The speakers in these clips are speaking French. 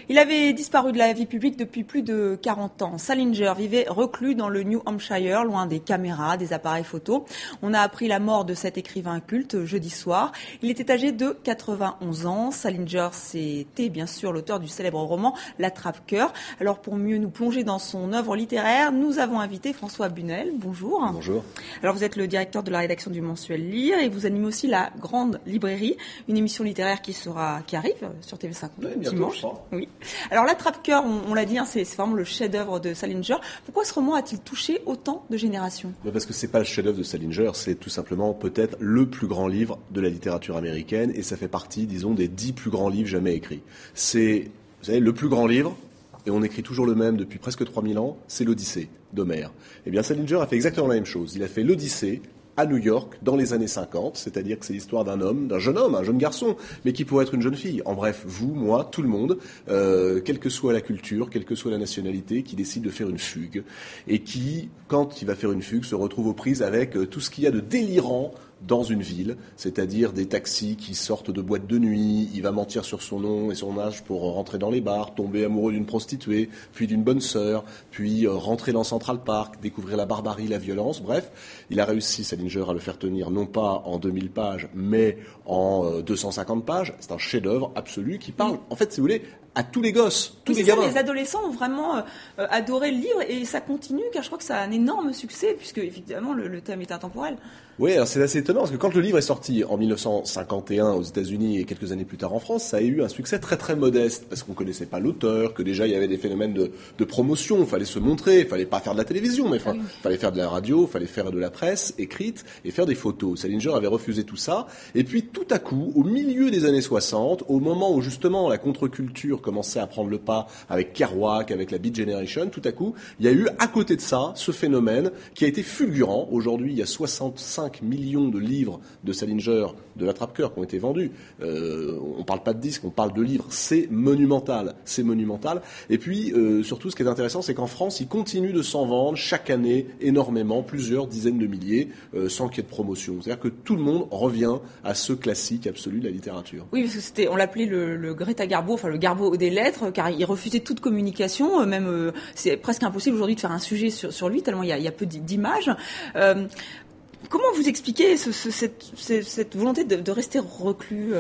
Il avait disparu de la vie publique depuis plus de 40 ans. Salinger vivait reclus dans le New Hampshire, loin des caméras, des appareils photos. On a appris la mort de cet écrivain culte jeudi soir. Il était âgé de 91 ans. Salinger, c'était bien sûr l'auteur du célèbre roman L'Attrape-cœur. Alors pour mieux nous plonger dans son œuvre littéraire, nous avons invité François Bunel. Bonjour. Bonjour. Alors vous êtes le directeur de la rédaction du mensuel Lire et vous animez aussi la Grande Librairie, une émission littéraire qui arrive sur TV5 dimanche. Oui. Alors L'Attrape-cœur, on l'a dit, c'est vraiment le chef-d'œuvre de Salinger. Pourquoi ce roman a-t-il touché autant de générations ? Parce que c'est pas le chef-d'œuvre de Salinger, c'est tout simplement peut-être le plus grand livre de la littérature américaine et ça fait partie, disons, des 10 plus grands livres jamais écrits. C'est, vous savez, le plus grand livre, et on écrit toujours le même depuis presque 3000 ans, c'est l'Odyssée d'Homère. Eh bien, Salinger a fait exactement la même chose. Il a fait l'Odyssée à New York, dans les années 50, c'est-à-dire que c'est l'histoire d'un jeune homme, un jeune garçon, mais qui pourrait être une jeune fille. En bref, vous, moi, tout le monde, quelle que soit la culture, quelle que soit la nationalité, qui décide de faire une fugue, et qui, quand il va faire une fugue, se retrouve aux prises avec tout ce qu'il y a de délirant dans une ville, c'est-à-dire des taxis qui sortent de boîtes de nuit, il va mentir sur son nom et son âge pour rentrer dans les bars, tomber amoureux d'une prostituée, puis d'une bonne sœur, puis rentrer dans Central Park, découvrir la barbarie, la violence, bref. Il a réussi, Salinger, à le faire tenir non pas en 2000 pages, mais en 250 pages. C'est un chef-d'œuvre absolu qui parle, en fait, si vous voulez, à tous les gosses, tous les gamins. Les adolescents ont vraiment adoré le livre et ça continue car je crois que ça a un énorme succès puisque évidemment le thème est intemporel. Oui, alors c'est assez étonnant parce que quand le livre est sorti en 1951 aux États-Unis et quelques années plus tard en France, ça a eu un succès très très modeste parce qu'on connaissait pas l'auteur, que déjà il y avait des phénomènes de promotion, il fallait se montrer, il fallait pas faire de la télévision, mais il fallait faire de la radio, il fallait faire de la presse écrite et faire des photos. Salinger avait refusé tout ça et puis tout à coup, au milieu des années 60, au moment où justement la contre-culture commençait à prendre le pas avec Kerouac, avec la Beat Generation, tout à coup, il y a eu à côté de ça ce phénomène qui a été fulgurant. Aujourd'hui, il y a 65 millions de livres de Salinger, de l'Attrape-cœur qui ont été vendus. On parle pas de disques, on parle de livres. C'est monumental. C'est monumental. Et puis, surtout, ce qui est intéressant, c'est qu'en France, il continue de s'en vendre chaque année énormément, plusieurs dizaines de milliers, sans qu'il y ait de promotion. C'est-à-dire que tout le monde revient à ce classique absolu de la littérature. Oui, parce que on l'appelait le Greta Garbo, enfin le Garbo des lettres, car il refusait toute communication. Même, c'est presque impossible aujourd'hui de faire un sujet sur lui, tellement il y a peu d'images. Comment vous expliquez cette volonté de rester reclus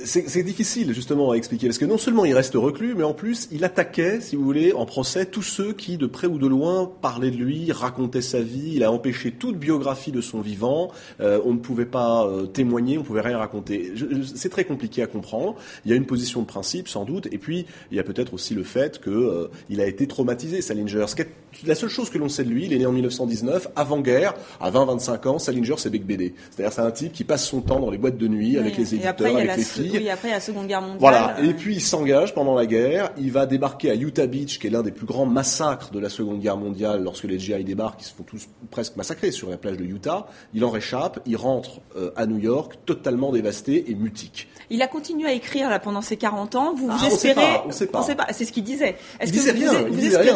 C'est difficile justement à expliquer parce que non seulement il reste reclus, mais en plus il attaquait, si vous voulez, en procès tous ceux qui de près ou de loin parlaient de lui, racontaient sa vie. Il a empêché toute biographie de son vivant. On ne pouvait pas témoigner, on ne pouvait rien raconter. C'est très compliqué à comprendre. Il y a une position de principe sans doute, et puis il y a peut-être aussi le fait que il a été traumatisé, Salinger. La seule chose que l'on sait de lui, il est né en 1919, avant-guerre, à 20-25 ans, Salinger c'est Bec BD. C'est-à-dire c'est un type qui passe son temps dans les boîtes de nuit avec les éditeurs, avec les filles. Oui, après, il y a la Seconde Guerre mondiale. Voilà. Et puis, il s'engage pendant la guerre. Il va débarquer à Utah Beach, qui est l'un des plus grands massacres de la Seconde Guerre mondiale. Lorsque les GI débarquent, ils se font tous presque massacrer sur la plage de Utah. Il en réchappe. Il rentre à New York, totalement dévasté et mutique. Il a continué à écrire là pendant ses 40 ans. Vous espérez On sait pas. C'est ce qu'il disait. Il disait rien.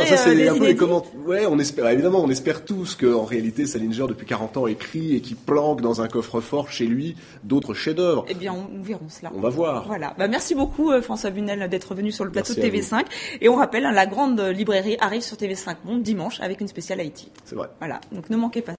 Ça, c'est un peu les commentaires. Ouais, on espère. Évidemment, on espère tous qu'en réalité, Salinger, depuis 40 ans, écrit et qu'il planque dans un coffre-fort chez lui d'autres chefs-d'œuvre. Eh bien, nous verrons cela. On va voir. Voilà. Merci beaucoup, François Bunel, d'être venu sur le plateau de TV5. Et on rappelle, la Grande Librairie arrive sur TV5 Monde dimanche avec une spéciale Haïti. C'est vrai. Voilà. Donc, ne manquez pas.